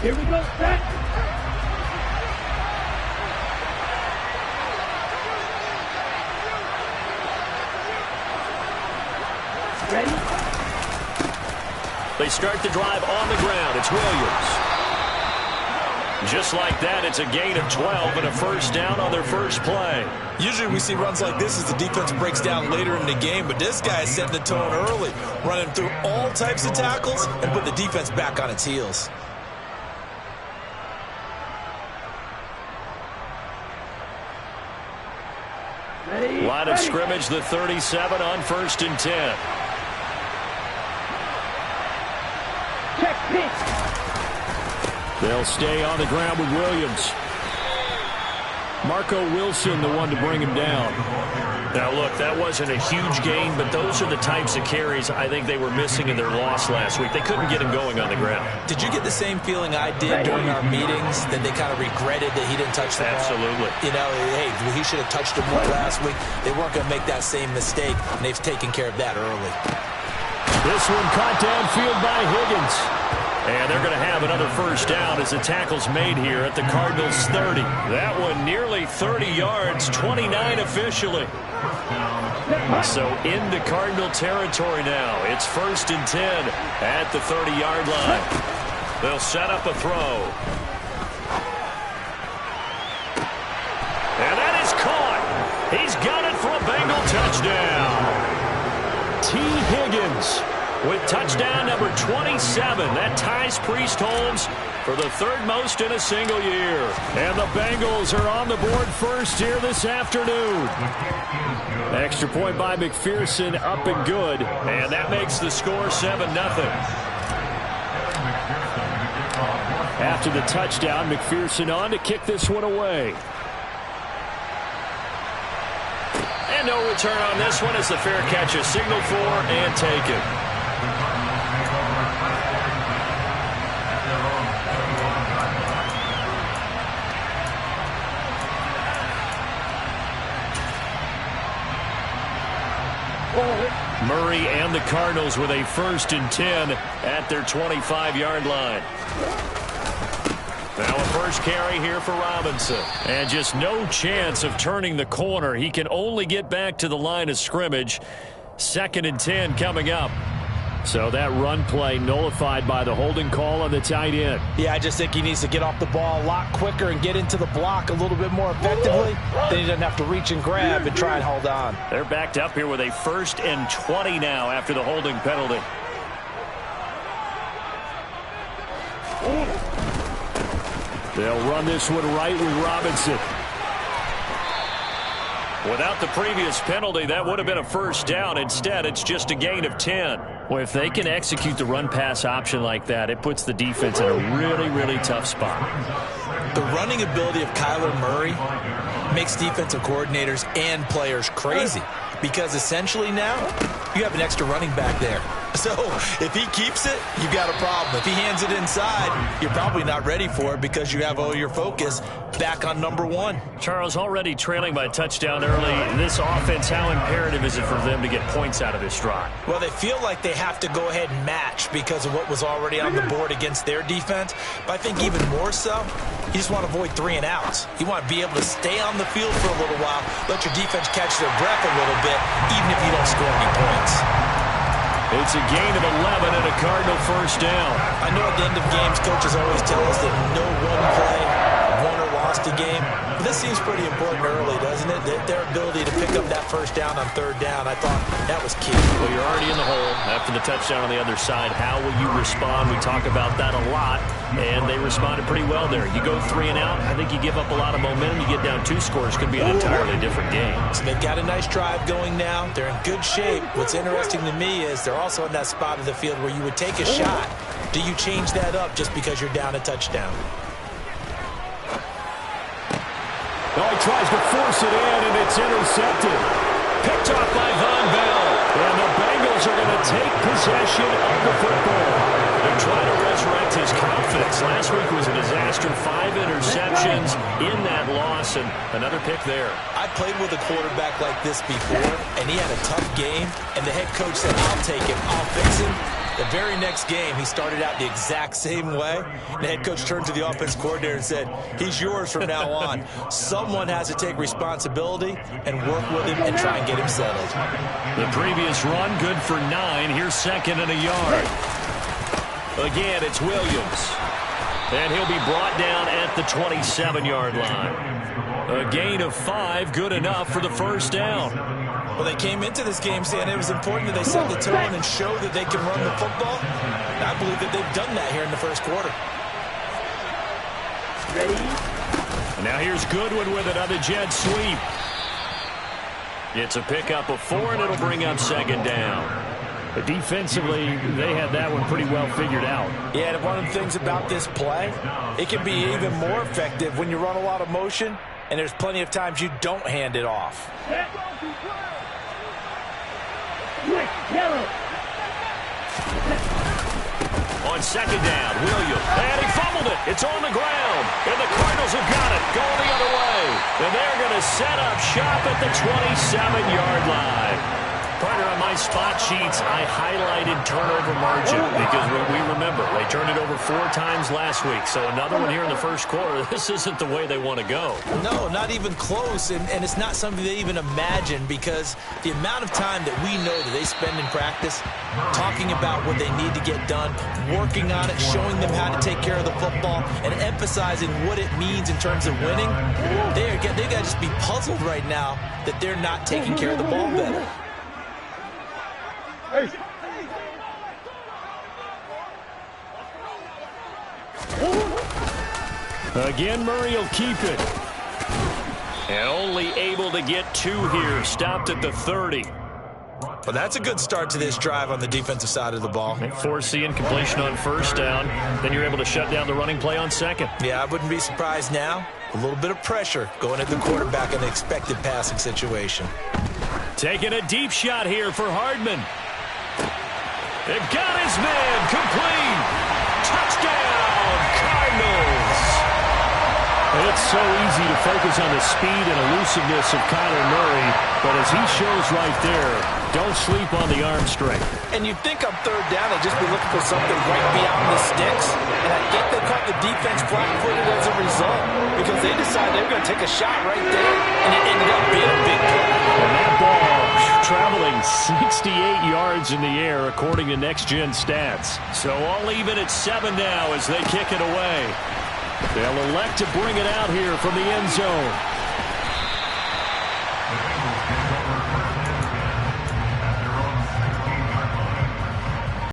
Here we go, set. Ready? They start the drive on the ground. It's Williams. Just like that, it's a gain of 12 and a first down on their first play. Usually we see runs like this as the defense breaks down later in the game, but this guy is setting the tone early, running through all types of tackles and put the defense back on its heels. Line of scrimmage, the 37 on 1st and 10. Check pitch. They'll stay on the ground with Williams. Marco Wilson, the one to bring him down. Now, look, that wasn't a huge gain, but those are the types of carries I think they were missing in their loss last week. They couldn't get him going on the ground. Did you get the same feeling I did during our meetings, that they kind of regretted that he didn't touch the ball? Absolutely. You know, hey, he should have touched it more last week. They weren't going to make that same mistake, and they've taken care of that early. This one caught downfield by Higgins. And they're going to have another first down as the tackle's made here at the Cardinals' 30. That one nearly 30 yards, 29 officially. So into Cardinal territory now. It's 1st and 10 at the 30-yard line. They'll set up a throw. And that is caught. He's got it for a Bengal touchdown. T. Higgins with touchdown number 27. That ties Priest Holmes for the 3rd most in a single year. And the Bengals are on the board first here this afternoon. Extra point by McPherson, up and good. And that makes the score 7-0. After the touchdown, McPherson on to kick this one away. And no return on this one as the fair catch is signaled for and taken. Murray and the Cardinals with a 1st and 10 at their 25-yard line. Now a first carry here for Robinson. And just no chance of turning the corner. He can only get back to the line of scrimmage. 2nd and 10 coming up. So that run play nullified by the holding call on the tight end. Yeah, I just think he needs to get off the ball a lot quicker and get into the block a little bit more effectively. Then he doesn't have to reach and grab and try and hold on. They're backed up here with a 1st and 20 now after the holding penalty. They'll run this one right with Robinson. Without the previous penalty, that would have been a first down. Instead, it's just a gain of 10. Well, if they can execute the run-pass option like that, it puts the defense in a really, really tough spot. The running ability of Kyler Murray makes defensive coordinators and players crazy, because essentially now you have an extra running back there. So if he keeps it, you've got a problem. If he hands it inside, you're probably not ready for it because you have all your focus back on number 1. Charles, already trailing by touchdown early. This offense, how imperative is it for them to get points out of this drive? Well, they feel like they have to go ahead and match because of what was already on the board against their defense. But I think even more so, you just want to avoid 3 and outs. You want to be able to stay on the field for a little while, let your defense catch their breath a little bit, even if you don't score any points. It's a gain of 11 and a Cardinal first down. I know at the end of games, coaches always tell us that no one play won or lost a game. But this seems pretty important early, doesn't it? Their ability to pick up that first down on 3rd down, I thought that was key. Well, you're already in the hole after the touchdown on the other side. How will you respond? We talk about that a lot, and they responded pretty well there. You go 3 and out, I think you give up a lot of momentum. You get down 2 scores, could be an entirely different game. So they've got a nice drive going now. They're in good shape. What's interesting to me is they're also in that spot of the field where you would take a shot. Do you change that up just because you're down a touchdown? Oh, he tries to force it in, and it's intercepted. Picked off by Von Bell. And the Bengals are going to take possession of the football. They're trying to resurrect his confidence. Last week was a disaster. 5 interceptions in that loss, and another pick there. I played with a quarterback like this before, and he had a tough game, and the head coach said, I'll take him, I'll fix him. The very next game, he started out the exact same way. The head coach turned to the offense coordinator and said, he's yours from now on. Someone has to take responsibility and work with him and try and get him settled. The previous run, good for 9. Here's 2nd and a yard. Again, it's Williams. And he'll be brought down at the 27-yard line. A gain of 5, good enough for the first down. Well, they came into this game saying it was important that they set the tone and show that they can run the football. And I believe that they've done that here in the first quarter. Ready? Now here's Goodwin with another jet sweep. It's a pickup of 4, and it'll bring up 2nd down. But defensively, they had that one pretty well figured out. Yeah, and one of the things about this play, it can be even more effective when you run a lot of motion, and there's plenty of times you don't hand it off. On 2nd down, Williams. And he fumbled it. It's on the ground. And the Cardinals have got it. Going the other way. And they're going to set up shop at the 27-yard line. Partner, on my spot sheets, I highlighted turnover margin because we remember they turned it over 4 times last week. So another one here in the first quarter. This isn't the way they want to go. No, not even close. And it's not something they even imagine because the amount of time that we know that they spend in practice talking about what they need to get done, working on it, showing them how to take care of the football, and emphasizing what it means in terms of winning, they got to just be puzzled right now that they're not taking care of the ball better. Again, Murray will keep it. And only able to get 2 here. Stopped at the 30. Well, that's a good start to this drive on the defensive side of the ball. Force the incompletion on 1st down. Then you're able to shut down the running play on 2nd. Yeah, I wouldn't be surprised now. A little bit of pressure going at the quarterback in an expected passing situation. Taking a deep shot here for Hardman. It got his man complete. Touchdown, Cardinals. It's so easy to focus on the speed and elusiveness of Kyler Murray, but as he shows right there, don't sleep on the arm strength. And you'd think on 3rd down they'd just be looking for something right beyond the sticks. And I think they caught the defense flat-footed as a result because they decided they were going to take a shot right there, and it ended up being a big play. And that ball traveling 68 yards in the air according to Next Gen Stats. So all even at 7 now as they kick it away. They'll elect to bring it out here from the end zone.